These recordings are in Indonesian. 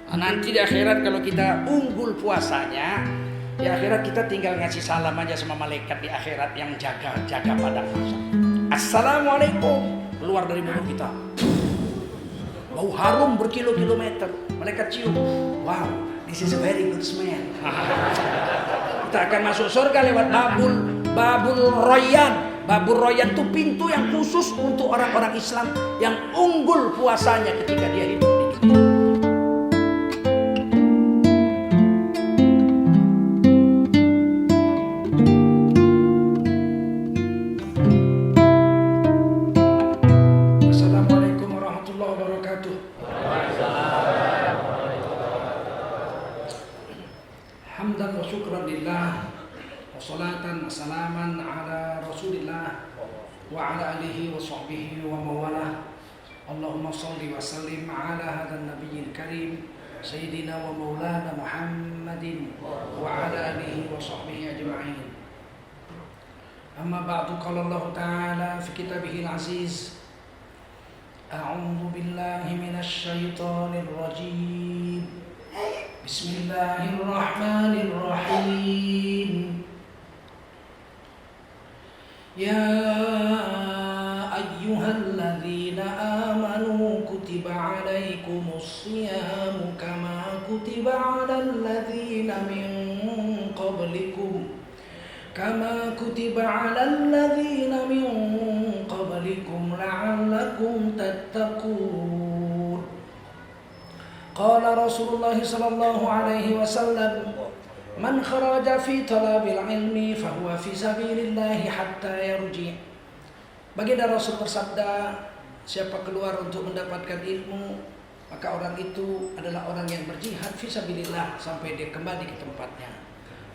Nanti di akhirat kalau kita unggul puasanya, di akhirat kita tinggal ngasih salam aja sama malaikat di akhirat yang jaga padang mahsyar. Assalamualaikum, keluar dari mulut kita bau harum berkilo-kilometer. Malaikat cium, wow, this is a very good smell. Kita akan masuk surga lewat babul royan. Babul royan itu pintu yang khusus untuk orang-orang Islam yang unggul puasanya ketika dia hidup di dunia. Assalamualaikum warahmatullahi wabarakatuh. Hamdan wa syukran lillah, wassalatan wassalaman ala rasulillah wa ala alihi wa sahbihi wa mawalah. Allahumma salli wa sallim ala hadha nabiyil karim sayyidina wa maulana Muhammadin wa ala alihi wa sahbihi ajma'in. Amma ba'du, qala Allah ta'ala fi kitabihil aziz, a'udzu billahi minasy syaithanir rajim. Bismillahirrahmanirrahim. Ya ayyuhalladzina amanu kutiba alaikumus shiyamu kama kutiba alal ladzina min qablikum la'allakum tattaqun. Qala Rasulullah sallallahu alaihi wasallam, man kharaja fi talabil ilmi fahuwa fi sabilillah hatta yarji'. Baginda Rasul bersabda, siapa keluar untuk mendapatkan ilmu, maka orang itu adalah orang yang berjihad fi sabilillah sampai dia kembali ke tempatnya.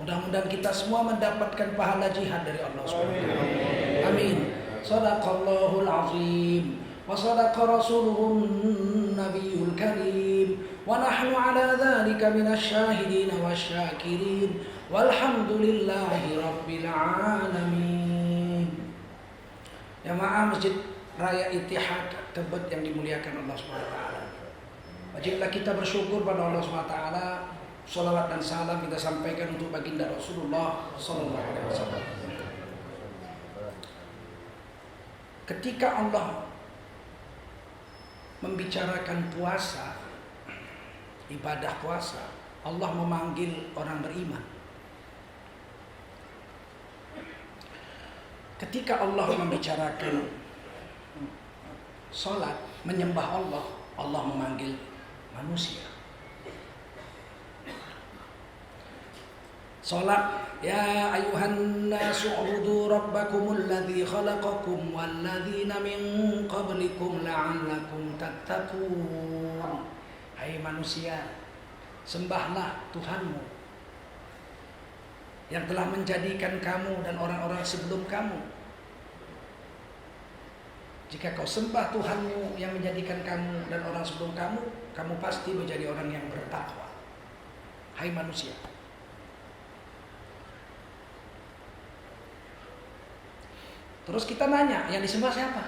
Mudah-mudahan kita semua mendapatkan pahala jihad dari Allah Subhanahu wa taala. Amin. Shadaqallahul azim wa shadaqa rasuluhun nabiyul karim wa nahnu ala dzalika minasyahidin wasyakirin walhamdulillahi rabbil alamin. Jamaah Masjid Raya Ittihad Tebet yang dimuliakan Allah Subhanahu wa taala. Wajiblah kita bersyukur pada Allah Subhanahu wa taala. Salawat dan salam kita sampaikan untuk baginda Rasulullah sallallahu alaihi wasallam. Ketika Allah membicarakan puasa, ibadah puasa, Allah memanggil orang beriman. Ketika Allah membicarakan salat, menyembah Allah, Allah memanggil manusia. Salat, ya ayuhan nasu ubudu rabbakumul ladzi khalaqakum wal ladzina min qablikum la'allakum tattaqun. Hai manusia, sembahlah Tuhanmu yang telah menjadikan kamu dan orang-orang sebelum kamu. Jika kau sembah Tuhanmu yang menjadikan kamu dan orang sebelum kamu, kamu pasti menjadi orang yang bertakwa. Hai manusia. Terus kita nanya, yang disembah siapa?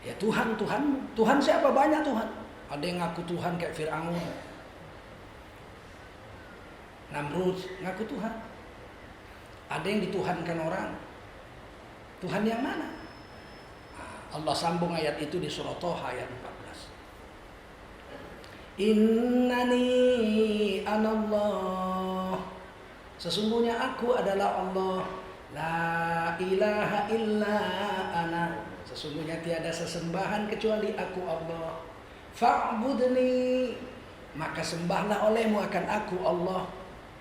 Ya Tuhan, Tuhanmu. Tuhan siapa? Banyak Tuhan. Ada yang ngaku Tuhan kayak Fir'aun, Namrud ngaku Tuhan. Ada yang dituhankan orang. Tuhan yang mana? Allah sambung ayat itu di surah Thaha ayat 14. Innani anallah. Sesungguhnya aku adalah Allah. La ilaha illa ana. Sesungguhnya tiada sesembahan kecuali aku Allah. Fa'budni, maka sembahlah olehmu akan aku Allah.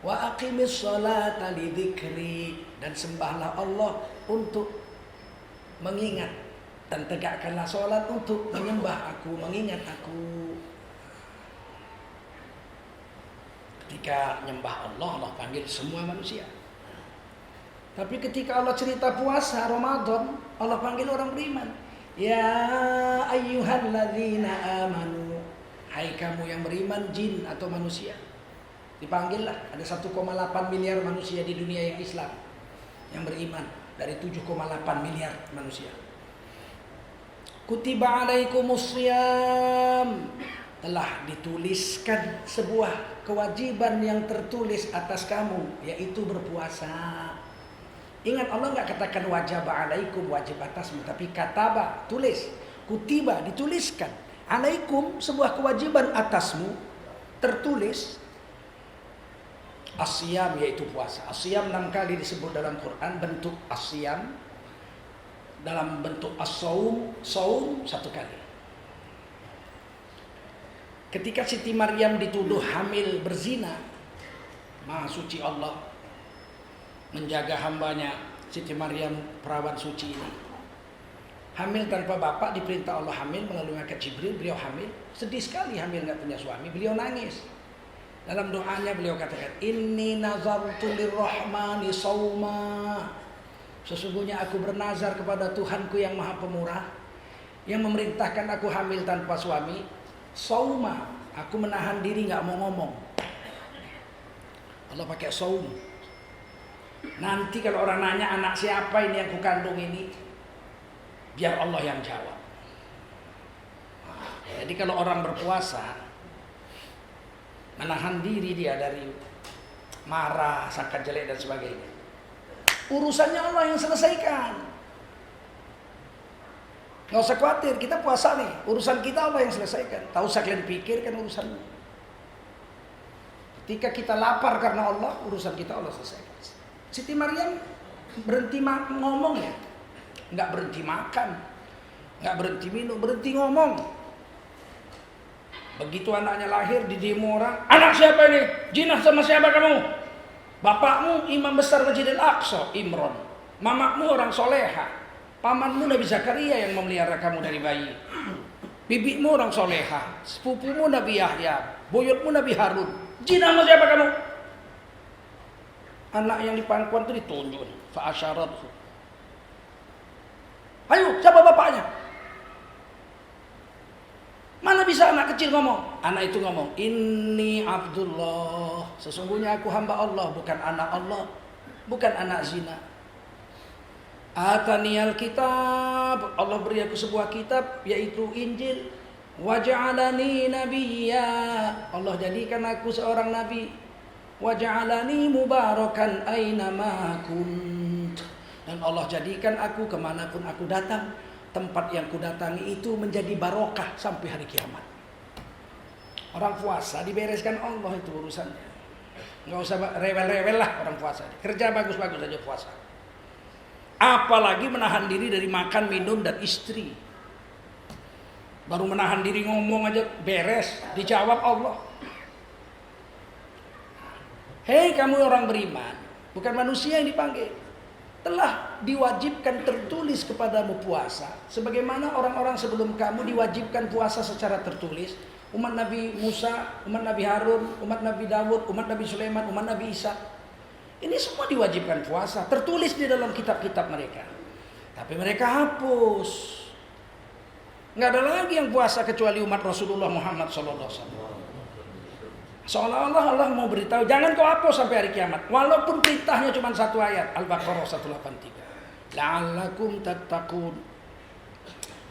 Wa aqimis sholata li dzikri, dan sembahlah Allah untuk mengingat, dan tegakkanlah sholat untuk menyembah aku, mengingat aku. Ketika nyembah Allah, Allah panggil semua manusia. Tapi ketika Allah cerita puasa Ramadan, Allah panggil orang beriman. Ya ayyuhalladzina amanu. Hai kamu yang beriman, jin atau manusia. Dipanggillah, ada 1,8 miliar manusia di dunia yang Islam yang beriman dari 7,8 miliar manusia. Kutiba alaikumus shiyam. telah dituliskan sebuah kewajiban yang tertulis atas kamu, yaitu berpuasa. Ingat, Allah nggak katakan wajib alaikum, wajib atasmu, tapi kataba, tulis, kutiba, dituliskan. Alaikum, sebuah kewajiban atasmu, tertulis. Asyam, yaitu puasa. Asyam 6 kali disebut dalam Quran bentuk asyam. Dalam bentuk as-saum, saum 1 kali. Ketika Siti Maryam dituduh hamil berzina, Maha Suci Allah menjaga hambanya Siti Maryam perawan suci ini. Hamil tanpa bapak, diperintah Allah hamil melalui malaikat Jibril, beliau hamil. Sedih sekali hamil gak punya suami, beliau nangis. Dalam doanya beliau katakan, Inni nazartu lirrahmani sawma. Sesungguhnya aku bernazar kepada Tuhanku yang Maha Pemurah, yang memerintahkan aku hamil tanpa suami. Sauma, aku menahan diri gak mau ngomong. Allah pakai saum. Nanti kalau orang nanya anak siapa ini yang kukandung ini, biar Allah yang jawab. Jadi kalau orang berpuasa, menahan diri dia dari marah, sangka jelek dan sebagainya, urusannya Allah yang selesaikan. Nggak usah khawatir, kita puasa nih, urusan kita Allah yang selesaikan. Tak usah kalian pikirkan urusanmu. Ketika kita lapar karena Allah, urusan kita Allah selesaikan. Siti Maryam berhenti ngomong ya, nggak berhenti makan, nggak berhenti minum, berhenti ngomong. Begitu anaknya lahir, di demo orang, anak siapa ini? Jinah sama siapa kamu? Bapakmu imam besar Masjid Al-Aqsa, Imron. Mamamu orang soleha. Pamanmu Nabi Zakaria yang memelihara kamu dari bayi. Bibimu orang soleha. Sepupumu Nabi Yahya. Buyutmu Nabi Harun. Jinah sama siapa kamu? Anak yang di pangkuan itu ditunjuk. Fa'asyarat. Ayo, siapa bapaknya? Mana bisa anak kecil ngomong? Anak itu ngomong, Inni Abdullah. Sesungguhnya aku hamba Allah, bukan anak Allah, bukan anak zina. Ataniyal kitab, Allah beri aku sebuah kitab, yaitu Injil. Waja'alani nabiyya, Allah jadikan aku seorang nabi. Waja'alani mubarakan aynama kunt, dan Allah jadikan aku kemanapun aku datang, tempat yang kudatangi itu menjadi barokah sampai hari kiamat. Orang puasa dibereskan Allah itu urusannya. Nggak usah rewel-rewel lah orang puasa. Kerja bagus-bagus aja puasa. Apalagi menahan diri dari makan, minum, dan istri. Baru menahan diri ngomong aja beres, dijawab Allah. Hei kamu orang beriman, bukan manusia yang dipanggil. Telah diwajibkan tertulis kepadamu puasa. Sebagaimana orang-orang sebelum kamu diwajibkan puasa secara tertulis. Umat Nabi Musa, umat Nabi Harun, umat Nabi Dawud, umat Nabi Sulaiman, umat Nabi Isa. Ini semua diwajibkan puasa, tertulis di dalam kitab-kitab mereka. Tapi mereka hapus. Nggak ada lagi yang puasa kecuali umat Rasulullah Muhammad SAW. Seolah-olah Allah mau beritahu, jangan kau hapus sampai hari kiamat. Walaupun perintahnya cuma 1 ayat, Al-Baqarah 183. La'allakum tattaqun.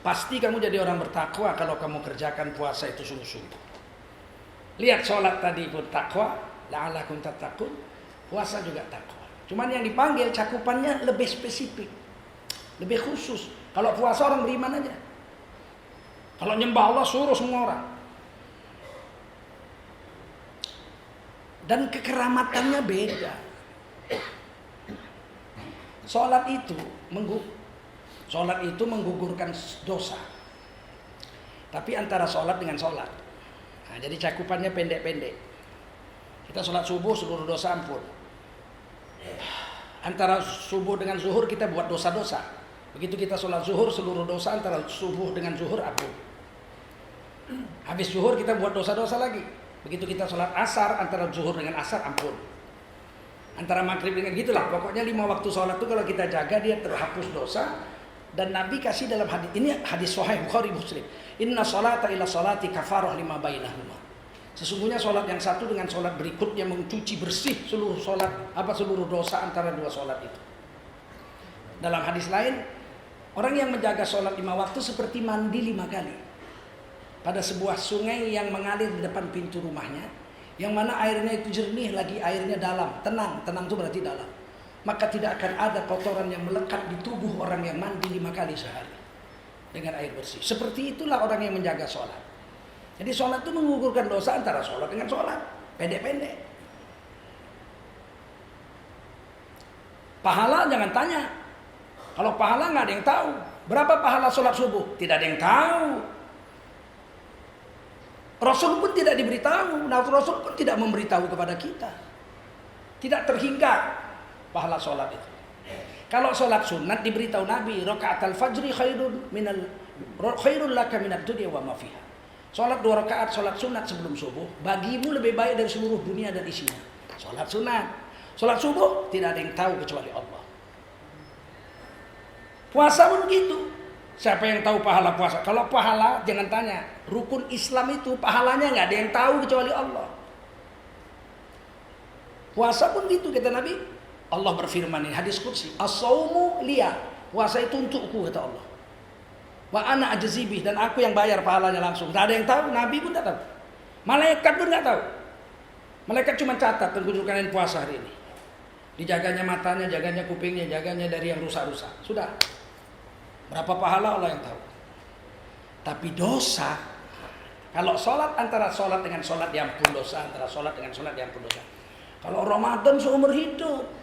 Pasti kamu jadi orang bertakwa kalau kamu kerjakan puasa itu sungguh-sungguh. Lihat sholat tadi pun takwa, la'allakum tattaqun. Puasa juga takwa. Cuman yang dipanggil cakupannya lebih spesifik, lebih khusus. Kalau puasa orang beriman aja. Kalau nyembah Allah suruh semua orang. Dan kekeramatannya beda. Sholat itu menggugurkan dosa. Tapi antara sholat dengan sholat. Nah, jadi cakupannya pendek-pendek. Kita sholat subuh seluruh dosa ampun. Antara subuh dengan zuhur kita buat dosa-dosa. Begitu kita sholat zuhur seluruh dosa antara subuh dengan zuhur ampun. Habis zuhur kita buat dosa-dosa lagi. Begitu kita sholat asar antara zuhur dengan asar ampun. Antara maghrib dengan gitulah. Pokoknya 5 waktu sholat itu kalau kita jaga dia terhapus dosa. Dan Nabi kasih dalam hadis ini, hadis Sahih Bukhari Muslim. Inna sholata ila sholati kafarah lima bainahuma. Sesungguhnya sholat yang satu dengan sholat berikutnya mencuci bersih seluruh dosa antara 2 sholat itu. Dalam hadis lain, orang yang menjaga sholat 5 waktu seperti mandi 5 kali. pada sebuah sungai yang mengalir di depan pintu rumahnya, yang mana airnya itu jernih, lagi airnya dalam, tenang itu berarti dalam. Maka tidak akan ada kotoran yang melekat di tubuh orang yang mandi 5 kali sehari dengan air bersih. Seperti itulah orang yang menjaga sholat. Jadi sholat itu mengukurkan dosa antara sholat dengan sholat, pendek-pendek. Pahala jangan tanya. Kalau pahala nggak ada yang tahu. Berapa pahala sholat subuh? Tidak ada yang tahu. Rasul pun tidak diberitahu. Rasul pun tidak memberitahu kepada kita. Tidak terhingga pahala sholat itu. Kalau sholat sunat diberitahu Nabi, rakaatul fajri khairul laka minad dunya wa ma fiha. Sholat 2 rakaat sholat sunat sebelum subuh bagimu lebih baik dari seluruh dunia dan isinya. Sholat sunat. Sholat subuh tidak ada yang tahu kecuali Allah. Puasa pun gitu. Siapa yang tahu pahala puasa? Kalau pahala jangan tanya. Rukun Islam itu pahalanya nggak ada yang tahu kecuali Allah. Puasa pun gitu kata Nabi. Allah berfirman ini hadis qudsi, as-saumu liya. Puasa itu untukku kata Allah. Wa ana ajzibih, dan aku yang bayar pahalanya langsung. Tidak ada yang tahu, Nabi pun tidak tahu. Malaikat pun tidak tahu. Malaikat cuma catat kedudukan puasa hari ini. Dijaganya matanya, jaganya kupingnya, jaganya dari yang rusak-rusak. Sudah. Berapa pahala Allah yang tahu. Tapi dosa, kalau sholat antara sholat dengan sholat diampun dosa, antara sholat dengan sholat diampun dosa. Kalau Ramadan seumur hidup.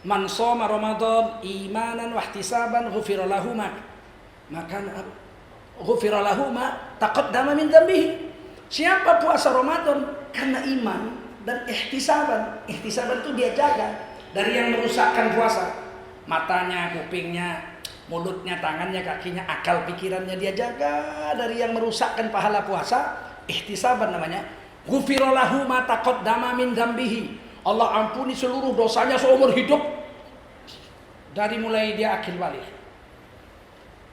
Man shoma Ramadan imanan wa ihtisaban ghufira lahu ma taqaddama min dhanbihi. Siapa puasa Ramadan karena iman dan ihtisaban. Ihtisaban itu dia jaga dari yang merusakkan puasa. Matanya, kupingnya, mulutnya, tangannya, kakinya, akal pikirannya dia jaga dari yang merusakkan pahala puasa. Ihtisaban namanya. Ghufira lahu ma taqaddama min dhanbihi. Allah ampuni seluruh dosanya seumur hidup. Dari mulai dia akil balik.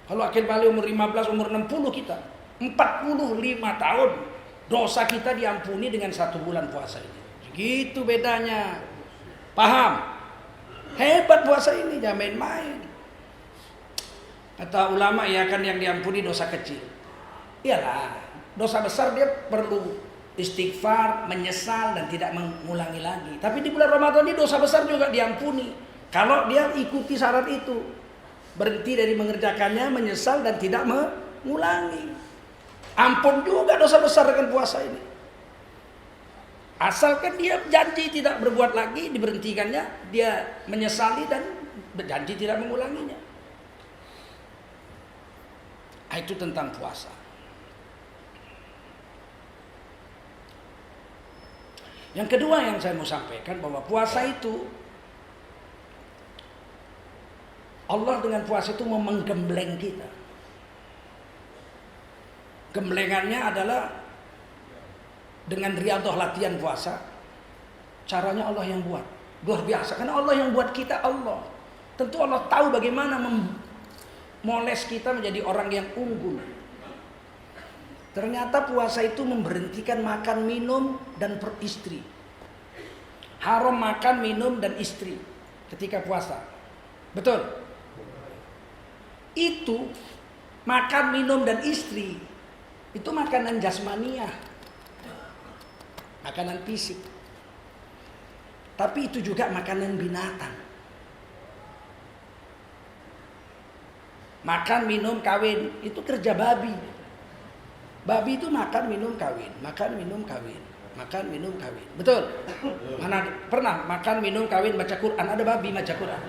Kalau akil balik umur 15, umur 60 kita 45 tahun. Dosa kita diampuni dengan 1 bulan puasa ini. Gitu bedanya. Paham? Hebat puasa ini, jangan main-main. Kata ulama ya kan yang diampuni dosa kecil. Iyalah, dosa besar dia perlu istighfar, menyesal dan tidak mengulangi lagi. Tapi di bulan Ramadan ini dosa besar juga diampuni. Kalau dia ikuti syarat itu. Berhenti dari mengerjakannya, menyesal dan tidak mengulangi. Ampun juga dosa besar dengan puasa ini. Asalkan dia janji tidak berbuat lagi, diberhentikannya, dia menyesali dan berjanji tidak mengulanginya. Itu tentang puasa. Yang kedua yang saya mau sampaikan bahwa puasa itu Allah dengan puasa itu mau menggembleng kita. Gemblengannya adalah dengan riyadhah latihan puasa. Caranya Allah yang buat. Luar biasa. Karena Allah yang buat kita Allah. Tentu Allah tahu bagaimana memoles kita menjadi orang yang unggul. Ternyata puasa itu memberhentikan makan, minum, dan istri. Haram makan, minum, dan istri ketika puasa. Betul? Itu makan, minum, dan istri. Itu makanan jasmaniah. Makanan fisik. Tapi itu juga makanan binatang. Makan, minum, kawin. Itu kerja babi. Babi itu makan, minum, kawin. Makan, minum, kawin. Makan, minum, kawin. Betul? Mana pernah makan, minum, kawin, baca Quran? Ada babi baca Quran.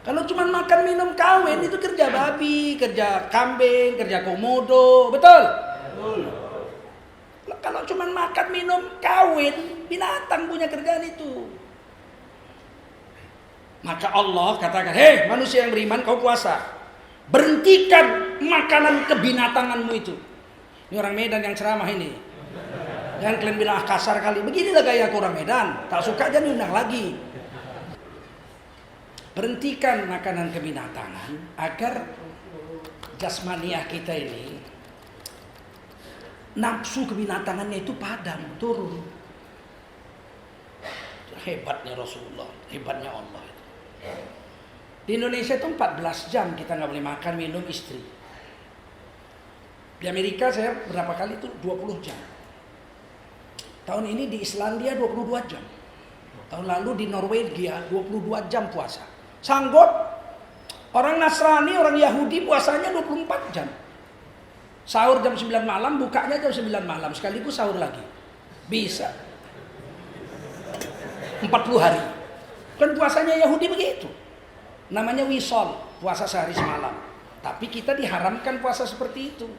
Kalau cuma makan, minum, kawin itu kerja babi, kerja kambing, kerja komodo. Betul? Kalau cuma makan, minum, kawin, binatang punya kerjaan itu. Maka Allah katakan, hei manusia yang beriman, kau puasa. Berhentikan makanan kebinatanganmu itu. Ini orang Medan yang ceramah ini. Jangan kalian bilang kasar kali. Beginilah gaya orang Medan. Tak suka jangan diundang lagi. Berhentikan makanan kebinatangan agar jasmaniah kita ini, nafsu kebinatangannya itu padam, turun. Hebatnya Rasulullah, hebatnya Allah. Di Indonesia itu 14 jam kita nggak boleh makan, minum, istri. Di Amerika saya berapa kali itu 20 jam. Tahun ini di Islandia 22 jam. Tahun lalu di Norwegia 22 jam puasa. Sanggup orang Nasrani, orang Yahudi puasanya 24 jam. Sahur jam 9 malam, bukanya jam 9 malam. Sekaligus sahur lagi. Bisa. 40 hari. Kan puasanya Yahudi begitu. Namanya wisol, puasa sehari semalam. Tapi kita diharamkan puasa seperti itu.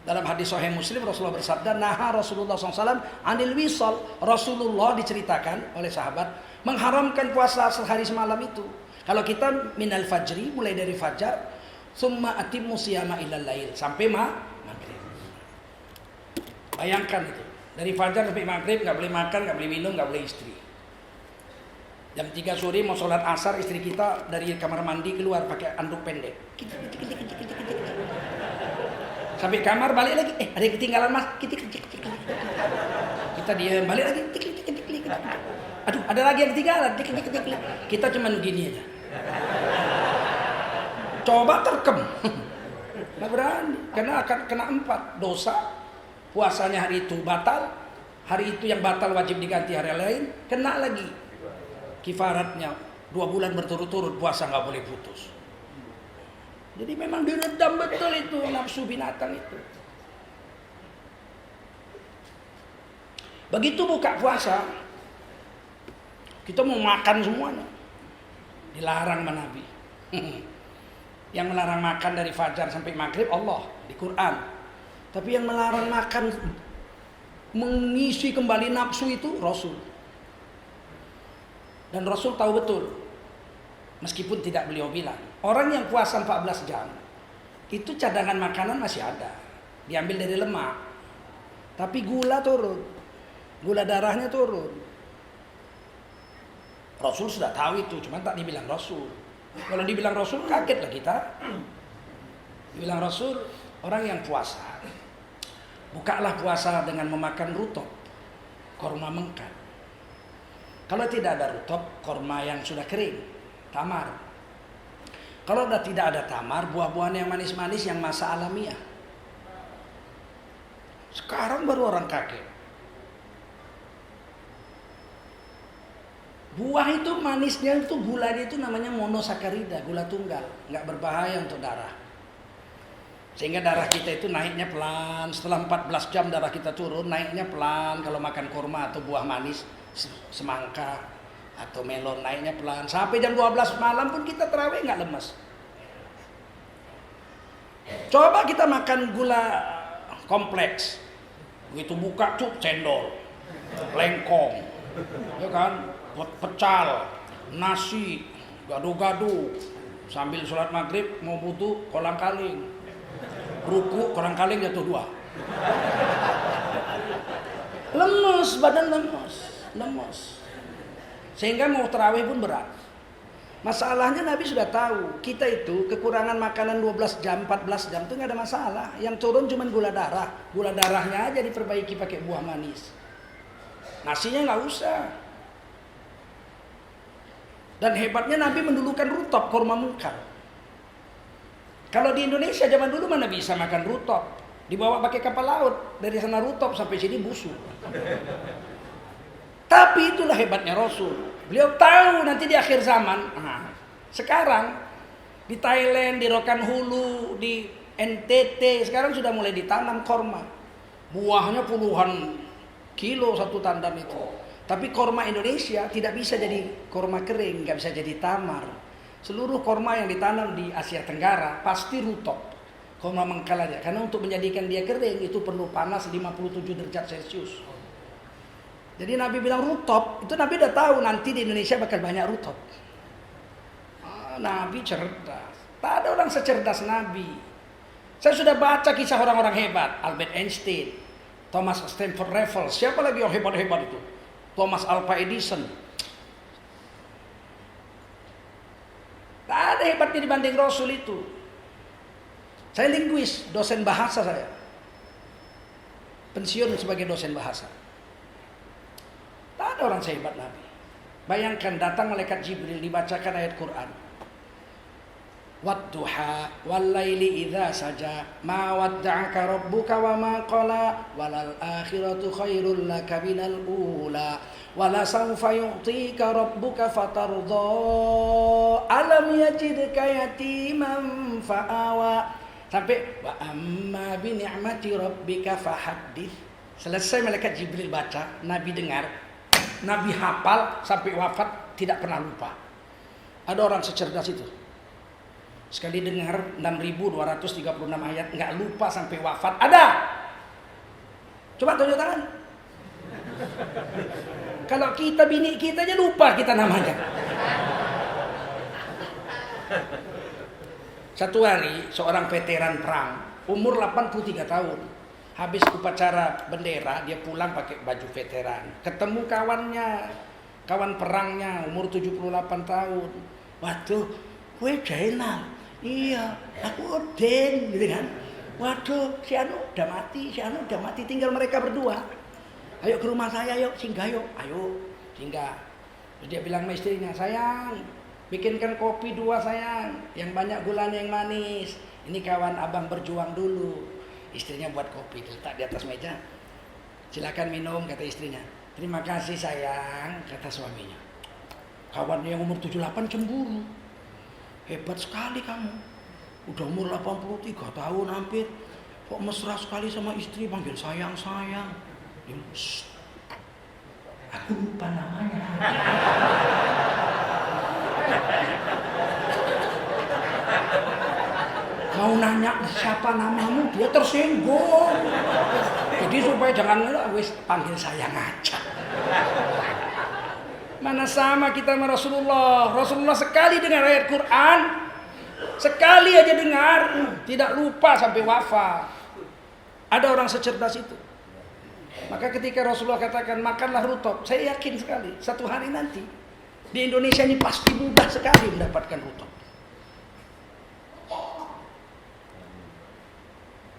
Dalam hadis Sahih Muslim Rasulullah bersabda, naha Rasulullah SAW anil wisol. Rasulullah diceritakan oleh sahabat mengharamkan puasa sehari semalam itu. Kalau kita minal fajri, mulai dari fajar, summa atimmu siyama ilal lail, sampai maghrib. Bayangkan itu, dari fajar sampai maghrib nggak boleh makan, nggak boleh minum, nggak boleh istri. Jam 3 sore mau sholat asar, istri kita dari kamar mandi keluar pakai anduk pendek. Sampai kamar balik lagi, ada yang ketinggalan mas, kita diam, balik lagi, aduh ada lagi yang ketinggalan, kita cuma gini aja. Coba terkem, nggak berani, karena akan kena 4 dosa. Puasanya hari itu batal, hari itu yang batal wajib diganti hari lain, kena lagi kifaratnya 2 bulan berturut-turut puasa nggak boleh putus. Jadi memang diredam betul itu nafsu binatang itu. Begitu buka puasa, kita mau makan semuanya. Dilarang sama Nabi. Yang melarang makan dari fajar sampai maghrib Allah di Quran. Tapi yang melarang makan mengisi kembali nafsu itu Rasul. Dan Rasul tahu betul. Meskipun tidak beliau bilang, orang yang puasa 14 jam itu cadangan makanan masih ada, diambil dari lemak, tapi gula turun, gula darahnya turun. Rasul sudah tahu itu, cuma tak dibilang Rasul. Kalau dibilang Rasul kagetlah kita. Dibilang Rasul, orang yang puasa, bukalah puasa dengan memakan rutop, korma mengkat. Kalau tidak ada rutop, korma yang sudah kering, tamar. Kalau sudah tidak ada tamar, buah-buahan yang manis-manis yang masa alamiah. Sekarang baru orang kaget. Buah itu manisnya itu gulanya itu namanya monosakarida, gula tunggal, nggak berbahaya untuk darah. Sehingga darah kita itu naiknya pelan. Setelah 14 jam darah kita turun, naiknya pelan. Kalau makan kurma atau buah manis, semangka atau melon, naiknya pelan. Sampai jam 12 malam pun kita terawih nggak lemes. Coba kita makan gula kompleks, begitu buka cuk cendol, lengkong, ya kan, pecal, nasi, gado-gado, sambil sholat maghrib mau butuh kolang kaling, ruku kolang kaling jatuh 2, lemes, badan lemes, sehingga mau terawih pun berat. Masalahnya Nabi sudah tahu, kita itu kekurangan makanan 12 jam, 14 jam itu nggak ada masalah. Yang turun cuma gula darah. Gula darahnya aja diperbaiki pakai buah manis. Nasinya nggak usah. Dan hebatnya Nabi mendulukan rutop, kurma mungkar. Kalau di Indonesia zaman dulu mana bisa makan rutop. Dibawa pakai kapal laut. Dari sana rutop sampai sini busuk. Tapi itulah hebatnya Rasul. Beliau tahu nanti di akhir zaman. Sekarang di Thailand, di Rokan Hulu, di NTT sekarang sudah mulai ditanam korma. Buahnya puluhan kilo satu tandan itu. Tapi korma Indonesia tidak bisa jadi korma kering, nggak bisa jadi tamar. Seluruh korma yang ditanam di Asia Tenggara pasti rutop. Korma mengkal aja. Karena untuk menjadikan dia kering itu perlu panas 57 derajat Celcius. Jadi Nabi bilang rutop, itu Nabi udah tahu nanti di Indonesia bakal banyak rutop. Nabi cerdas. Tak ada orang secerdas Nabi. Saya sudah baca kisah orang-orang hebat. Albert Einstein, Thomas Stamford Raffles. Siapa lagi yang hebat-hebat itu? Thomas Alva Edison. Tak ada hebatnya dibanding Rasul itu. Saya linguis, dosen bahasa saya. Pensiun sebagai dosen bahasa. Tak ada orang sehebat Nabi. Bayangkan datang malaikat Jibril dibacakan ayat Quran. Wadduha wallaili idza saja ma wadda'aka rabbuka wa ma qala walal akhiratu khairul laka minal ula wala sawfa yu'tika rabbuka fatardha alam yajidka yatiman fa'awa sampai wa amma bi ni'mati rabbika fahaddits. Selesai malaikat Jibril baca, Nabi dengar, Nabi hafal sampai wafat tidak pernah lupa. Ada orang secerdas itu. Sekali dengar 6.236 ayat nggak lupa sampai wafat. Ada. Coba tunjuk tangan. Kalau kita bini kita aja lupa kita namanya. Satu hari seorang veteran perang umur 83 tahun. Habis upacara bendera dia pulang pakai baju veteran. Ketemu kawannya, kawan perangnya umur 78 tahun. Waduh, gue Jainal. Iya, aku Odin gitu kan. Waduh, si Anu udah mati, tinggal mereka berdua. Ayo ke rumah saya, yuk, singgah yuk. Ayo, singgah. Terus dia bilang sama istrinya, sayang, bikinkan kopi 2 sayang, yang banyak gulanya yang manis. Ini kawan abang berjuang dulu. Istrinya buat kopi, letak di atas meja. Silakan minum, kata istrinya. Terima kasih sayang, kata suaminya. Kawannya yang umur 78 cemburu. Hebat sekali kamu. Udah umur 83 tahun hampir. Kok mesra sekali sama istri, panggil sayang-sayang. Aku lupa namanya. Mau nanya siapa namamu, dia tersinggung. Jadi supaya jangan wis panggil sayang aja. Mana sama kita sama Rasulullah. Rasulullah sekali dengar ayat Quran, sekali aja dengar, tidak lupa sampai wafat. Ada orang secerdas itu. Maka ketika Rasulullah katakan makanlah rutop, saya yakin sekali satu hari nanti di Indonesia ini pasti mudah sekali mendapatkan rutop.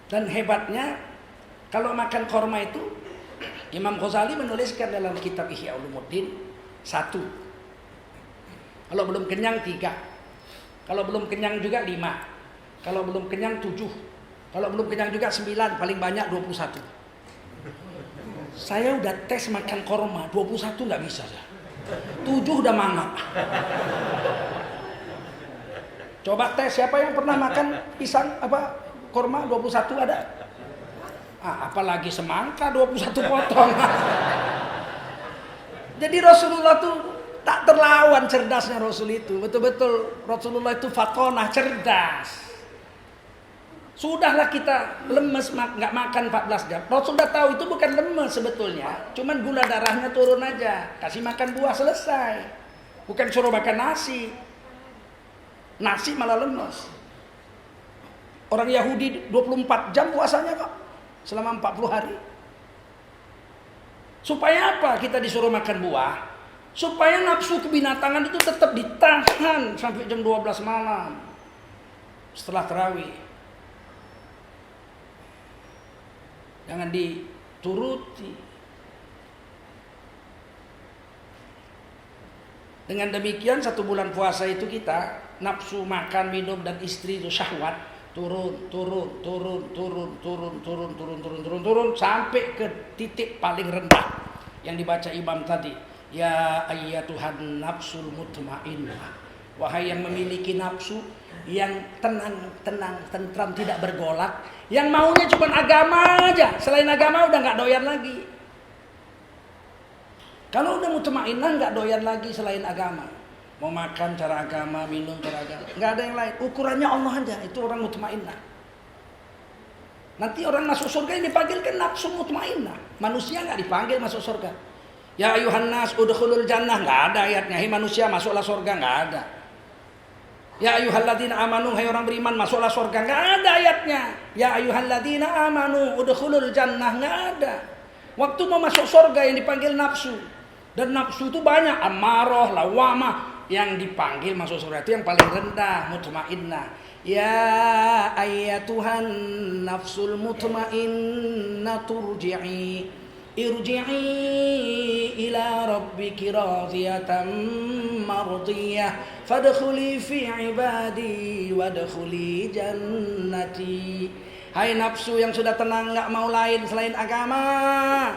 Dan hebatnya kalau makan korma itu, Imam Ghazali menuliskan dalam kitab Ihya Ulumuddin, 1. Kalau belum kenyang 3. Kalau belum kenyang juga 5. Kalau belum kenyang 7. Kalau belum kenyang juga 9. Paling banyak 21. Saya udah tes makan korma 21 nggak bisa ya. 7 udah mangap. Coba tes siapa yang pernah makan pisang korma 21 ada? Apalagi semangka 21 potong. Jadi Rasulullah tuh tak terlawan cerdasnya Rasul itu. Betul-betul Rasulullah itu fatonah, cerdas. Sudahlah kita lemes nggak makan 14 jam. Rasul sudah tahu itu bukan lemes sebetulnya. Cuman gula darahnya turun aja. Kasih makan buah selesai. Bukan suruh makan nasi. Nasi malah lemes. Orang Yahudi 24 jam puasanya kok. Selama 40 hari. Supaya apa kita disuruh makan buah? Supaya nafsu kebinatangan itu tetap ditahan sampai jam 12 malam. Setelah tarawih. Jangan dituruti. Dengan demikian 1 bulan puasa itu kita nafsu makan, minum dan istri itu syahwat turun sampai ke titik paling rendah yang dibaca imam tadi. Ya ayyatuhan nafsul mutmainnah. Wahai yang memiliki nafsu yang tenang, tentram, tidak bergolak, yang maunya cuma agama aja, selain agama udah nggak doyan lagi. Kalau udah mutmainnah nggak doyan lagi selain agama. Mau makan cara agama, minum cara agama, nggak ada yang lain. Ukurannya Allah aja, itu orang mutmainnah. Nanti orang masuk surga yang dipanggil kan nafsu mutmainnah. Manusia nggak dipanggil masuk surga. Ya ayuhan nas udkhulul jannah, nggak ada ayatnya. Hai manusia masuklah surga, nggak ada. Ya ayyuhalladzina amanu, hai orang beriman masuklah surga, nggak ada ayatnya. Ya ayyuhalladzina amanu udkhulul jannah, nggak ada. Waktu mau masuk surga yang dipanggil nafsu. Dan nafsu itu banyak, amarah, lawamah. Yang dipanggil masuk surga itu yang paling rendah, mutmainnah. Ya ayyatuhan nafsul mutmainnah turji'i irji'i ila rabbiki radiyatan mardiyah fadkhuli fi ibadi wadkhuli jannati. Hai nafsu yang sudah tenang, enggak mau lain selain agama,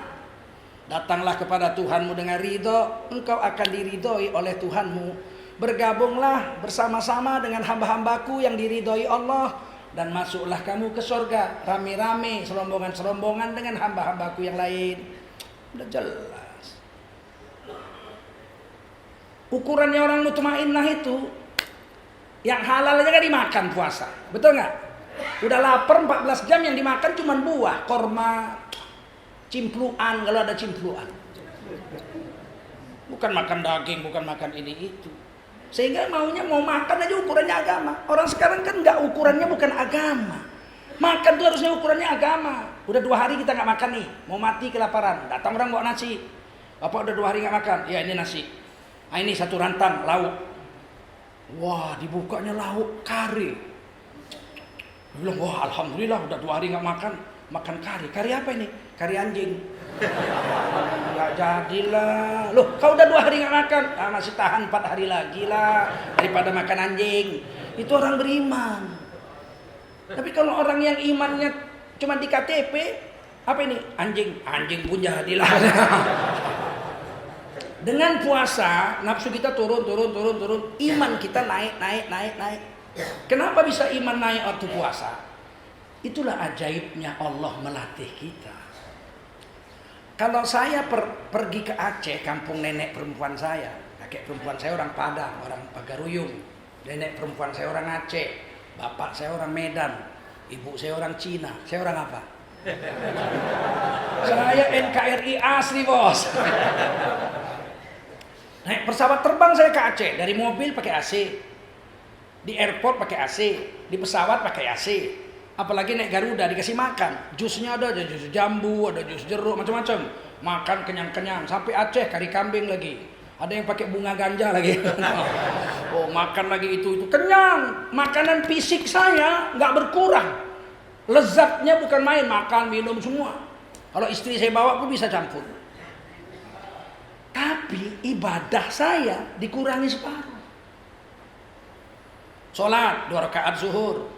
datanglah kepada Tuhanmu dengan ridho, engkau akan diridhoi oleh Tuhanmu. Bergabunglah bersama-sama dengan hamba-hambaku yang diridhoi Allah, dan masuklah kamu ke surga rame-rame, serombongan-serombongan dengan hamba-hambaku yang lain. Udah jelas. Ukurannya orang mutmainnah itu, yang halal aja kan dimakan puasa, betul nggak? Udah lapar 14 jam yang dimakan cuma buah, korma, cimpluan kalau ada cimpluan. Bukan makan daging, bukan makan ini itu. Sehingga maunya mau makan aja ukurannya agama. Orang sekarang kan nggak, ukurannya bukan agama. Makan tuh harusnya ukurannya agama. Udah 2 hari kita nggak makan nih, mau mati kelaparan. Datang orang bawa nasi. Bapak udah 2 hari nggak makan. Ya ini nasi. Nah, ini 1 rantang lauk. Wah, dibukanya lauk kari. Dia bilang, wah alhamdulillah udah 2 hari nggak makan. Makan kari. Kari apa ini? Kari anjing. Nggak jadilah. Loh, kau udah 2 hari nggak makan, masih tahan 4 hari lagi lah daripada makan anjing. Itu orang beriman. Tapi kalau orang yang imannya cuma di KTP, apa ini? Anjing pun jadilah. Dengan puasa nafsu kita turun. Iman kita naik. Kenapa bisa iman naik waktu puasa? Itulah ajaibnya Allah melatih kita. Kalau saya pergi ke Aceh, kampung nenek perempuan saya, kakek perempuan saya orang Padang, orang Pagaruyung, nenek perempuan saya orang Aceh, bapak saya orang Medan, ibu saya orang Cina, saya orang apa? Saya NKRI asli bos. Naik pesawat terbang saya ke Aceh, dari mobil pakai AC, di airport pakai AC, di pesawat pakai AC. Apalagi naik Garuda dikasih makan, jusnya ada jus jambu, ada jus jeruk, macam-macam. Makan kenyang-kenyang sampai Aceh, kari kambing lagi. Ada yang pakai bunga ganja lagi. Oh, makan lagi itu kenyang. Makanan fisik saya nggak berkurang. Lezatnya bukan main, makan, minum semua. Kalau istri saya bawa pun bisa campur. Tapi ibadah saya dikurangi separuh. Sholat 2 rakaat zuhur.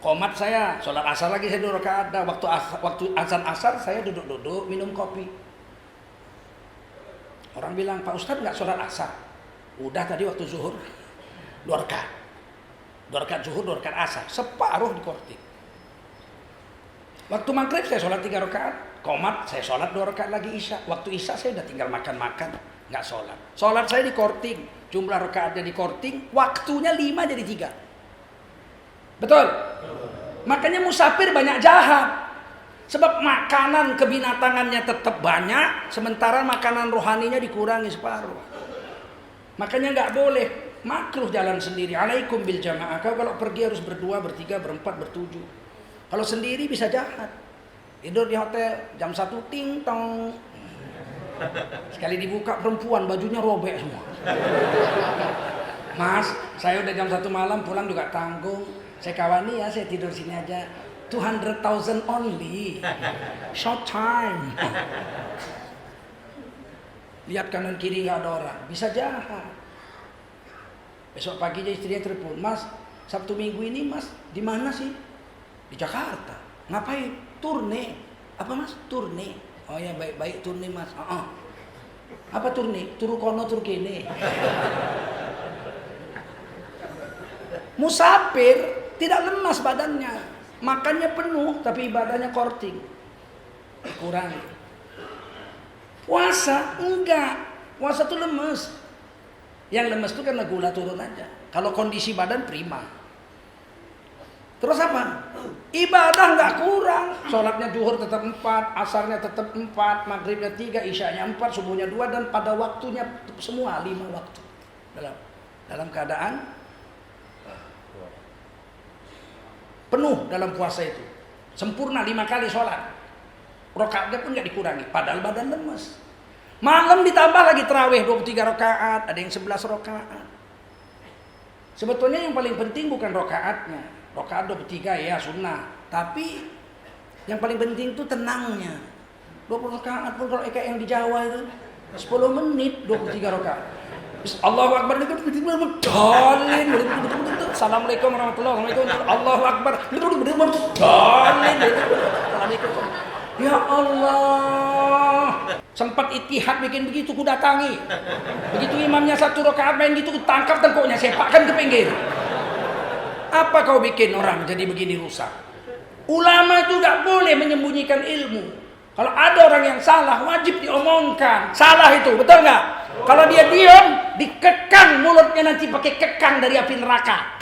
Qomat saya, sholat asar lagi saya 2 rakaat. Waktu azan asar saya duduk-duduk minum kopi. Orang bilang, Pak Ustadz nggak sholat asar? Udah tadi waktu zuhur 2 rakaat. 2 rakaat zuhur, 2 rakaat asar. Separuh di korting. Waktu maghrib saya sholat 3 rakaat. Qomat saya sholat 2 rakaat lagi isya. Waktu isya saya udah tinggal makan-makan, nggak sholat. Sholat saya di korting. Jumlah rakaatnya di korting. Waktunya 5 jadi 3. Betul? Makanya musafir banyak jahat. Sebab makanan kebinatangannya tetap banyak, sementara makanan rohaninya dikurangi separuh. Makanya nggak boleh, makruh jalan sendiri. Alaikum bil jamaah. Kau kalau pergi harus berdua, bertiga, berempat, bertujuh. Kalau sendiri bisa jahat. Tidur di hotel jam 1 ting tong. Sekali dibuka perempuan bajunya robek semua. Mas, saya udah jam 1 malam pulang juga tanggung. Saya kawani ya, saya tidur sini aja. 200,000 only. Short time. Lihat kanan kiri nggak ada orang, bisa jahat. Besok paginya istrinya telepon, Mas, Sabtu Minggu ini Mas di mana sih? Di Jakarta. Ngapain? Turne. Apa Mas? Turne. Oh ya baik-baik turne Mas. Apa turne? Turu kono turu kene. Musafir tidak lemas badannya, makannya penuh tapi ibadahnya korting, kurang. Puasa enggak, puasa tuh lemes. Yang lemes tuh karena gula turun aja. Kalau kondisi badan prima. Terus apa? Ibadah nggak kurang. Sholatnya zuhur tetap 4, asarnya tetap 4, maghribnya 3, isyanya 4, subuhnya 2, dan pada waktunya semua 5 waktu. Dalam keadaan penuh dalam puasa itu. Sempurna 5 kali sholat. Rakaatnya pun nggak dikurangi. Padahal badan lemes. Malam ditambah lagi tarawih 23 rakaat. Ada yang 11 rakaat. Sebetulnya yang paling penting bukan rakaatnya. Rakaat 23 ya sunnah. Tapi yang paling penting itu tenangnya. 20 rakaat pun kalau kayak yang di Jawa itu 10 menit 23 rakaat. Allahu Akbar itu dalin. Assalamualaikum warahmatullahi wabarakatuh. Allahu Akbar. Dalin. Assalamualaikum. Ya Allah. Sempat Ittihad bikin begitu, ku datangi. Begitu imamnya 1 rakaat main gitu, ku tangkap tengkuknya, sepakkan ke pinggir. Apa kau bikin orang jadi begini rusak? Ulama itu tidak boleh menyembunyikan ilmu. Kalau ada orang yang salah, wajib diomongkan. Salah itu, betul nggak? Kalau dia diam, dikekang mulutnya nanti pakai kekang dari api neraka.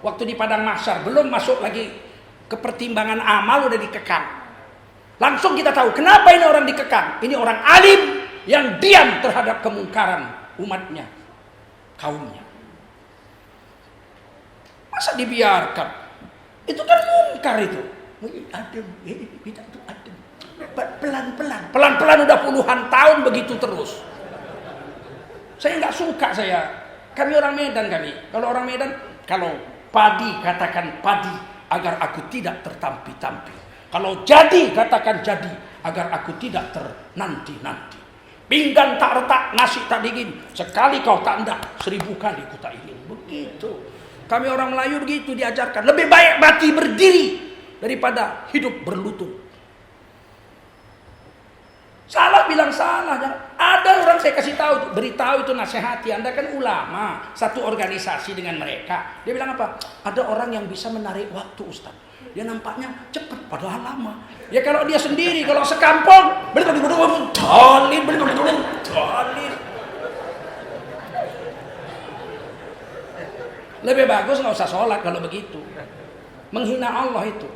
Waktu di padang mahsyar, belum masuk lagi ke pertimbangan amal, udah dikekang. Langsung kita tahu kenapa ini orang dikekang. Ini orang alim yang diam terhadap kemungkaran umatnya, kaumnya. Masa dibiarkan? Itu kan mungkar itu. Adem, tidak tuh adem. Pelan-pelan udah puluhan tahun begitu terus. Saya nggak suka saya. Kami orang Medan kami. Kalau orang Medan, kalau padi katakan padi agar aku tidak tertampi-tampi. Kalau jadi katakan jadi agar aku tidak ternanti-nanti. Pinggan tak retak, nasi tak dingin. Sekali kau tak hendak, 1000 kali ku tak ingin. Begitu. Kami orang Melayu begitu diajarkan. Lebih baik mati berdiri daripada hidup berlutut. Salah bilang salah. Ada orang saya kasih tahu, beritahu itu nasihati. Anda kan ulama, satu organisasi dengan mereka. Dia bilang apa? Ada orang yang bisa menarik waktu, Ustaz. Dia nampaknya cepat padahal lama. Ya kalau dia sendiri, kalau sekampung, dalin. Lebih bagus nggak usah sholat kalau begitu. Menghina Allah itu.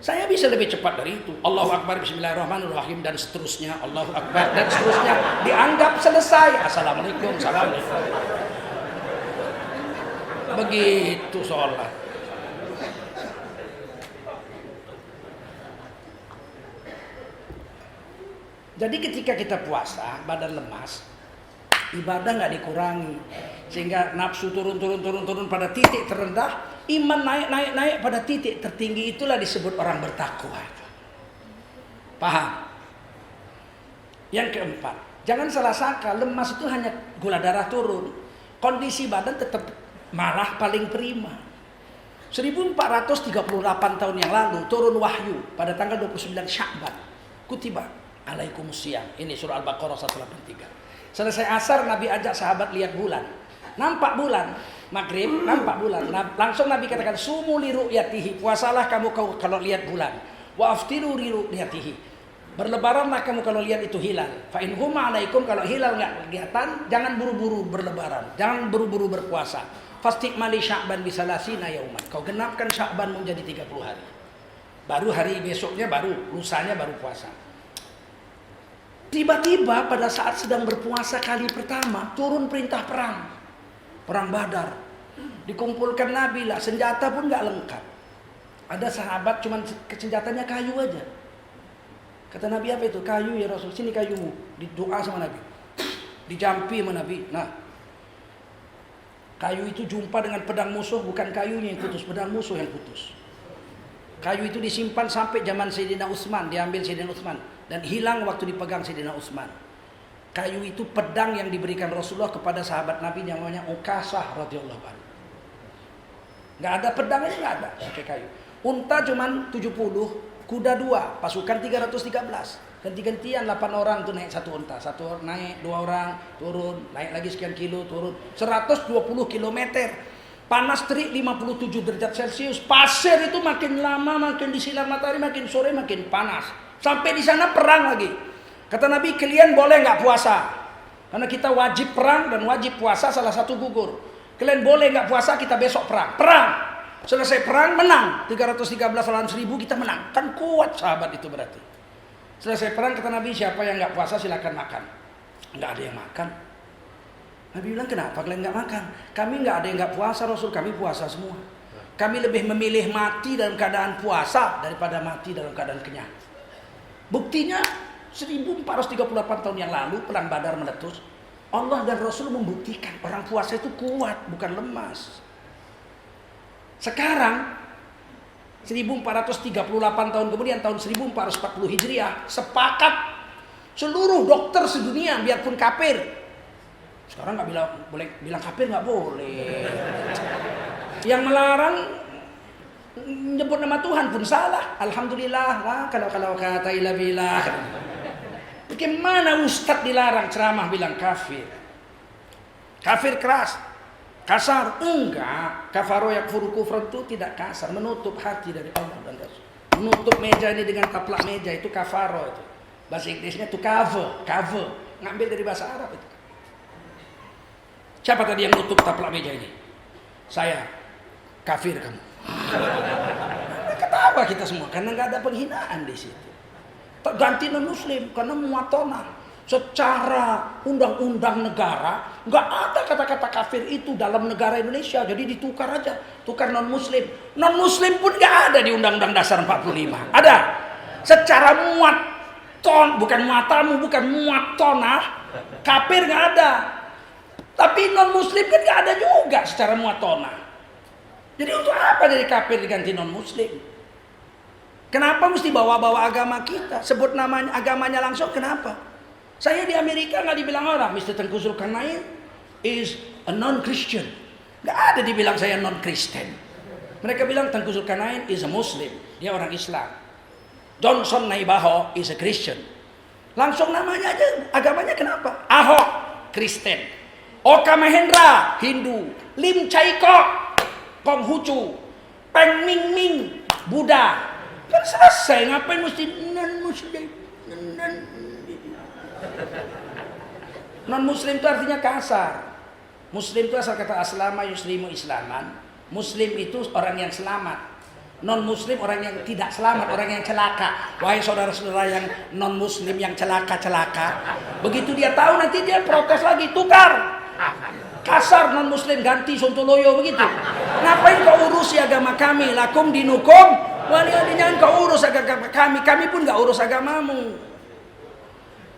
Saya bisa lebih cepat dari itu. Allahu Akbar, Bismillahirrahmanirrahim, dan seterusnya. Allahu Akbar, dan seterusnya. Dianggap selesai. Assalamualaikum, assalamualaikum. Begitu sholat. Jadi ketika kita puasa, badan lemas, ibadah nggak dikurangi. Sehingga nafsu turun pada titik terendah. Iman naik pada titik tertinggi, itulah disebut orang bertakwa. Paham? Yang keempat, jangan salah sangka lemas itu hanya gula darah turun. Kondisi badan tetap malah paling prima. 1438 tahun yang lalu turun wahyu pada tanggal 29 Sya'ban. Kutiba alaikumusiyam. Ini surah Al-Baqarah 183. Selesai asar Nabi ajak sahabat lihat bulan. Nampak bulan, maghrib, nampak bulan. Langsung Nabi katakan, sumu li ru'yatihi, puasalah kamu kalau lihat bulan. Wa aftiru li ru'yatihi, berlebaranlah kamu kalau lihat itu hilal. Fa in huma alaikum, kalau hilal enggak kelihatan, jangan buru-buru berlebaran, jangan buru-buru berpuasa. Fastikmali Sya'ban bisalasina yauman, kau genapkan Sya'ban menjadi 30 hari. Baru hari besoknya, baru lusanya baru puasa. Tiba-tiba pada saat sedang berpuasa kali pertama, turun perintah perang. Perang Badar. Dikumpulkan Nabi lah, senjata pun gak lengkap. Ada sahabat cuman senjatanya kayu aja. Kata Nabi, apa itu? Kayu ya Rasul, sini kayumu. Didoa sama Nabi. Dijampi sama Nabi. Nah, kayu itu jumpa dengan pedang musuh, bukan kayunya yang putus, pedang musuh yang putus. Kayu itu disimpan sampai zaman Sayyidina Utsman, diambil Sayyidina Utsman. Dan hilang waktu dipegang Sayyidina Utsman. Kayu itu pedang yang diberikan Rasulullah kepada sahabat Nabi yang namanya Ukasah radhiyallahu anhu. Enggak ada pedangnya, enggak ada, pakai kayu. Unta cuman 70, kuda 2, pasukan 313. Ganti-gantian 8 orang tuh naik satu unta. Satu orang naik, 2 orang turun, naik lagi sekian kilo turun. 120 km. Panas terik 57 derajat Celcius. Pasir itu makin lama makin disinar matahari, makin sore makin panas. Sampai di sana perang lagi. Kata Nabi, kalian boleh nggak puasa? Karena kita wajib perang dan wajib puasa salah satu gugur. Kalian boleh nggak puasa, kita besok perang. Perang. Selesai perang, menang. 313 lawan 1000 kita menang. Kan kuat sahabat itu berarti. Selesai perang, kata Nabi, siapa yang nggak puasa silakan makan. Nggak ada yang makan. Nabi bilang, kenapa kalian nggak makan? Kami nggak ada yang nggak puasa, Rasul. Kami puasa semua. Kami lebih memilih mati dalam keadaan puasa daripada mati dalam keadaan kenyang. Buktinya 1438 tahun yang lalu perang Badar meletus. Allah dan Rasul membuktikan orang puasa itu kuat, bukan lemas. Sekarang 1438 tahun kemudian, tahun 1440 Hijriah, sepakat seluruh dokter sedunia, biarpun kafir. Sekarang nggak boleh bilang kafir, nggak boleh. Yang melarang nyebut nama Tuhan pun salah. Alhamdulillah lah kalau kata ilah bilah. Bagaimana ustadz dilarang ceramah bilang kafir? Kafir keras, kasar? Enggak. Kafaro yakfuru kufran itu tidak kasar, menutup hati dari Allah dan Rasul. Menutup meja ini dengan taplak meja itu kafaro itu. Bahasa Inggrisnya itu cover. Ngambil dari bahasa Arab itu. Siapa tadi yang nutup taplak meja ini? Saya. Kafir kamu. Ketawa kita semua karena nggak ada penghinaan di situ. Ganti non muslim karena muatona. Secara undang-undang negara nggak ada kata-kata kafir itu dalam negara Indonesia, jadi ditukar aja, tukar non muslim. Non muslim pun nggak ada di Undang-Undang Dasar 45. Ada. Secara bukan muatamu, bukan muatona, kafir nggak ada. Tapi non muslim kan nggak ada juga secara muatona. Jadi untuk apa dari kafir diganti non muslim? Kenapa mesti bawa-bawa agama kita? Sebut namanya agamanya langsung, kenapa? Saya di Amerika nggak dibilang orang, Mr. Tengku Zulkarnain is a non-Christian. Nggak ada dibilang saya non-Kristen. Mereka bilang Tengku Zulkarnain is a Muslim, dia orang Islam. Johnson Naibaho is a Christian. Langsung namanya aja, agamanya kenapa? Ahok, Kristen. Oka Mahendra, Hindu. Lim Chaiko, Konghucu, Peng Ming Ming, Buddha. Kan selesai, ngapain mesti non-muslim? Non-muslim itu artinya kasar. Muslim itu asal kata aslama yuslimu islaman. Muslim itu orang yang selamat. Non-muslim orang yang tidak selamat, orang yang celaka. Wahai saudara-saudara yang non-muslim yang celaka-celaka. Begitu dia tahu nanti dia protes lagi, tukar. Kasar non-muslim ganti Sontoloyo begitu. Ngapain kau urusi agama kami? Lakum dinukum waliyadin, kau urus agama kami. Kami pun gak urus agamamu.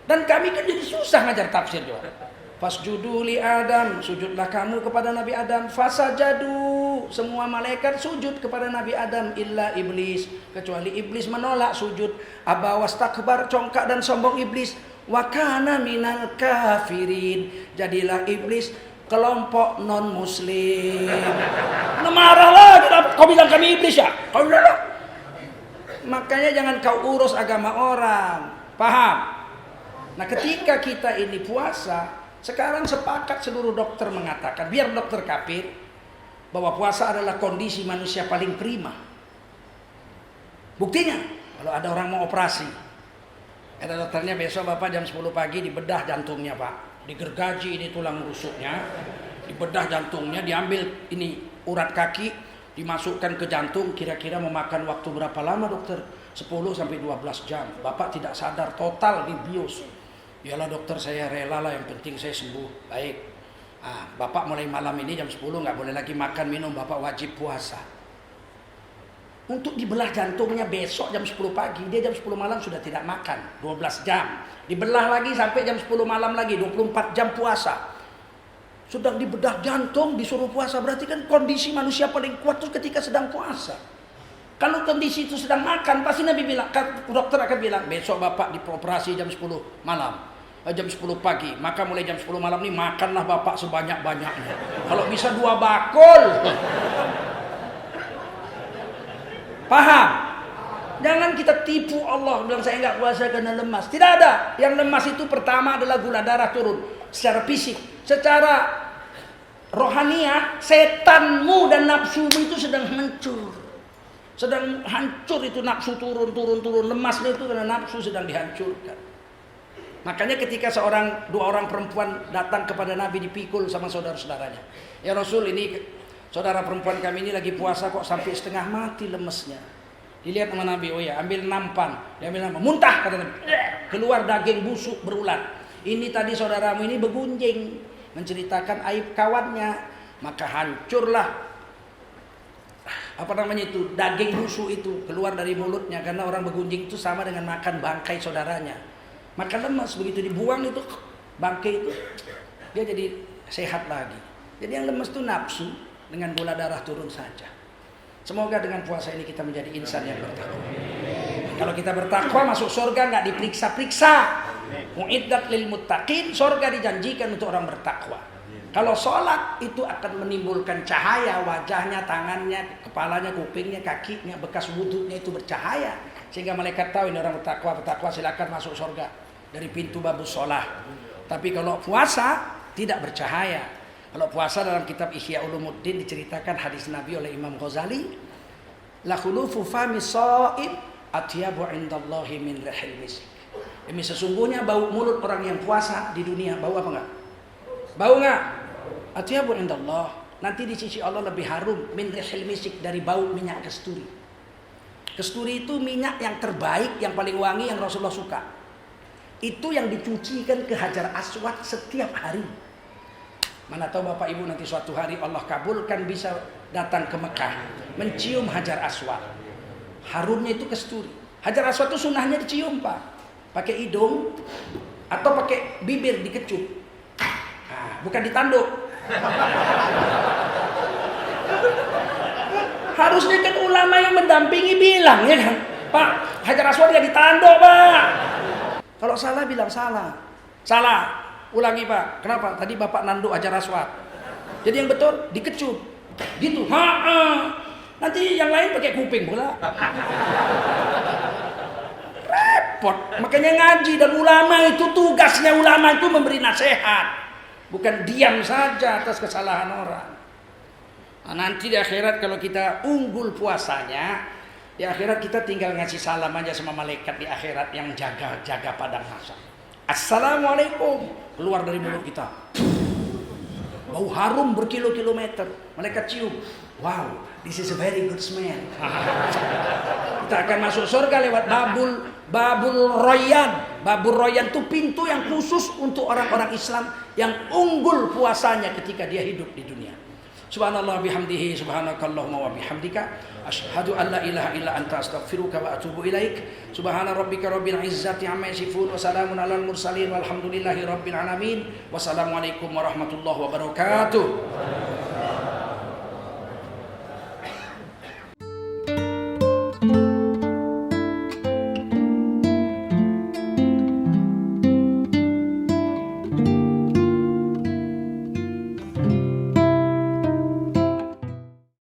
Dan kami kan jadi susah ngajar tafsir juga. Fasjudu li Adam, sujudlah kamu kepada Nabi Adam. Fasajadu, semua malaikat sujud kepada Nabi Adam illa iblis, kecuali iblis menolak sujud. Aba wastakbar, congkak dan sombong iblis. Wa kana minal kafirin, jadilah iblis kelompok non muslim. Nah, marah lagi, kau bilang kami iblis ya? Kau bilang lah. Makanya jangan kau urus agama orang. Paham? Nah, ketika kita ini puasa, sekarang sepakat seluruh dokter mengatakan, biar dokter kafir, bahwa puasa adalah kondisi manusia paling prima. Buktinya, kalau ada orang mau operasi, kata dokternya besok bapak jam 10 pagi dibedah jantungnya pak, digergaji ini tulang rusuknya, dibedah jantungnya, diambil ini urat kaki, dimasukkan ke jantung, kira-kira memakan waktu berapa lama dokter? 10 sampai 12 jam. Bapak tidak sadar, total di bius. Yalah dokter, saya rela lah, yang penting saya sembuh. Baik. Bapak mulai malam ini jam 10 nggak boleh lagi makan minum, bapak wajib puasa. Untuk dibelah jantungnya besok jam 10 pagi, dia jam 10 malam sudah tidak makan, 12 jam. Dibelah lagi sampai jam 10 malam lagi, 24 jam puasa. Sudah dibedah jantung, disuruh puasa, berarti kan kondisi manusia paling kuat itu ketika sedang puasa. Kalau kondisi itu sedang makan, pasti Nabi bilang, dokter akan bilang, besok bapak dioperasi jam 10 malam. Jam 10 pagi, maka mulai jam 10 malam ini makanlah bapak sebanyak-banyaknya. Kalau bisa 2 bakul. Paham? Jangan kita tipu Allah bilang saya enggak puasa karena lemas. Tidak ada. Yang lemas itu pertama adalah gula darah turun secara fisik. Secara rohaniah, setanmu dan nafsumu itu sedang hancur. Sedang hancur itu, nafsu turun. Lemasnya itu karena nafsu sedang dihancurkan. Makanya ketika 2 orang perempuan datang kepada Nabi dipikul sama saudara-saudaranya. Ya Rasul, ini saudara perempuan kami ini lagi puasa kok sampai setengah mati lemesnya. Dilihat sama Nabi, oh ya ambil nampan. Dia ambil nampan, muntah kata Nabi. Keluar daging busuk berulat. Ini tadi saudaramu ini begunjing, menceritakan aib kawannya. Maka hancurlah daging busuk itu keluar dari mulutnya. Karena orang begunjing itu sama dengan makan bangkai saudaranya. Maka lemas, begitu dibuang itu bangkai itu, dia jadi sehat lagi. Jadi yang lemas itu nafsu dengan gula darah turun saja. Semoga dengan puasa ini kita menjadi insan yang bertakwa. Kalau kita bertakwa masuk surga nggak diperiksa-periksa. Mu'iddat lil muttaqin, surga dijanjikan untuk orang bertakwa. Kalau sholat itu akan menimbulkan cahaya, wajahnya, tangannya, kepalanya, kupingnya, kakinya, bekas wudhunya itu bercahaya. Sehingga malaikat tahu ini orang bertakwa silakan masuk surga dari pintu babus sholah. Tapi kalau puasa tidak bercahaya. Kalau puasa dalam kitab Ihya Ulumuddin diceritakan hadis Nabi oleh Imam Ghazali, la khulufu fami sha'im atyabu indallahi min rihil misk. Demi sesungguhnya bau mulut orang yang puasa di dunia, bau apa enggak? Bau enggak? Atyabu indallah, nanti di sisi Allah lebih harum min rihil misk, dari bau minyak kasturi. Kasturi itu minyak yang terbaik, yang paling wangi, yang Rasulullah suka. Itu yang dicucikan ke Hajar Aswad setiap hari. Mana tahu Bapak Ibu nanti suatu hari Allah kabulkan bisa datang ke Mekah, mencium Hajar Aswad. Harumnya itu kasturi. Hajar Aswad itu sunnahnya dicium, Pak. Pakai hidung atau pakai bibir dikecup. Nah, bukan ditanduk. Harusnya kan ulama yang mendampingi bilang, ya kan, Pak, Hajar Aswad ya ditanduk, Pak. Kalau salah bilang salah. Salah, ulangi, Pak. Kenapa? Tadi Bapak nanduk Hajar Aswad. Jadi yang betul dikecup. Gitu. Nanti yang lain pakai kuping pula. Repot. Makanya ngaji dan ulama itu tugasnya, ulama itu memberi nasihat. Bukan diam saja atas kesalahan orang. Nah, nanti di akhirat kalau kita unggul puasanya, di akhirat kita tinggal ngasih salam aja sama malaikat di akhirat yang jaga padang mahsyar. Assalamualaikum, keluar dari mulut kita. Bau harum berkilo-kilometer. Malaikat cium. Wow, this is a very good smell. Kita akan masuk surga lewat Babul Royan. Babul Royan itu pintu yang khusus untuk orang-orang Islam yang unggul puasanya ketika dia hidup di dunia. Subhanallah bihamdihi, subhanakallahumma wa bihamdika, asyhadu an la ilaha illa anta, astaghfiruka wa atubu ilaik. Subhana rabbika rabbil izzati amma yasifun, wa salamun alal mursalin, walhamdulillahi rabbil alamin. Wassalamualaikum warahmatullahi wabarakatuh.